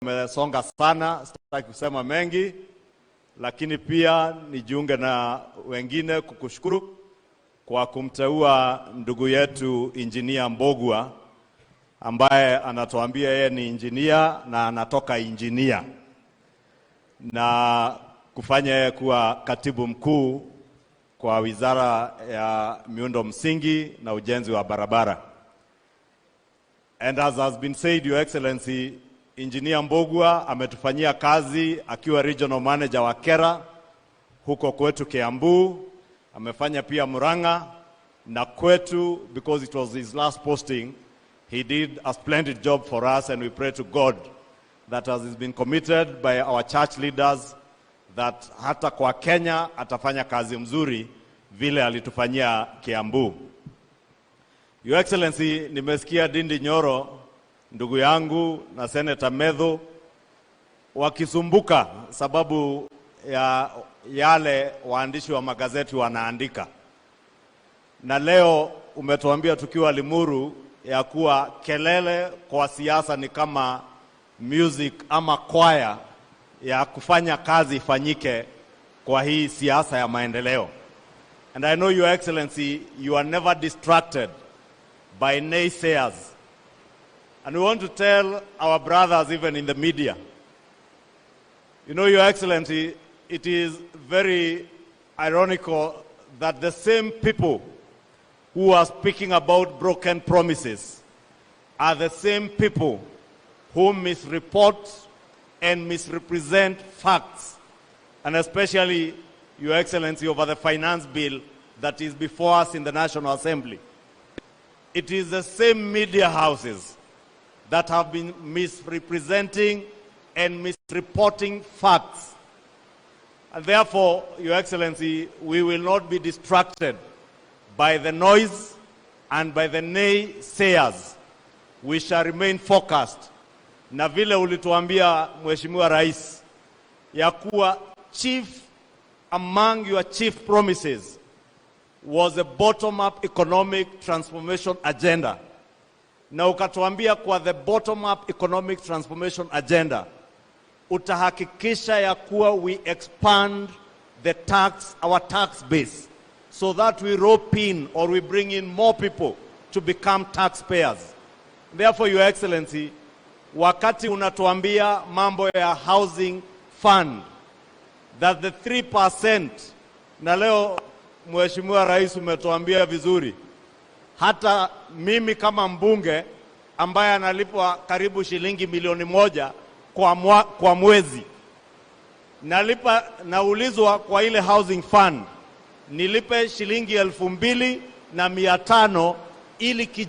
Umesonga sana, sitaki kusema mengi, lakini pia nijiunge na wengine kukushukuru kwa kumteua ndugu yetu Engineer Mbogua ambaye anatuambia yeye ni engineer na anatoka engineer, na kufanya yeye kuwa katibu mkuu kwa Wizara ya Miundo Msingi na Ujenzi wa Barabara. And as has been said, Your Excellency, Engineer Mbogua ametufanyia kazi akiwa regional manager wa Kera huko kwetu Kiambu, amefanya pia Murang'a na kwetu, because it was his last posting. He did a splendid job for us, and we pray to God that as has been committed by our church leaders, that hata kwa Kenya atafanya kazi mzuri vile alitufanyia Kiambu. Your Excellency, nimesikia Dindi Nyoro, ndugu yangu, na Senator Medho wakisumbuka sababu ya yale waandishi wa magazeti wanaandika. Na leo umetuambia tukiwa Limuru ya kuwa kelele kwa siasa ni kama music ama choir ya kufanya kazi ifanyike kwa hii siasa ya maendeleo. And I know, Your Excellency, you are never distracted by naysayers. And we want to tell our brothers even in the media, you know, Your Excellency, it is very ironical that the same people who are speaking about broken promises are the same people who misreport and misrepresent facts, and especially, Your Excellency, over the finance bill that is before us in the National Assembly. It is the same media houses that have been misrepresenting and misreporting facts. And therefore, Your Excellency, we will not be distracted by the noise and by the naysayers. We shall remain focused. Na vile ulituambia Mheshimiwa Rais ya kuwa chief among your chief promises was a bottom-up economic transformation agenda. Na ukatuambia kwa the bottom-up economic transformation agenda utahakikisha ya kuwa we expand our tax base so that we rope in or we bring in more people to become taxpayers. Therefore, Your Excellency, wakati unatuambia mambo ya housing fund, that the 3%, na leo Mheshimiwa Rais umetuambia vizuri, hata mimi kama mbunge ambaye analipwa karibu shilingi milioni 1 kwa mwezi, naulizwa kwa ile housing fund nilipe shilingi 2,500 ili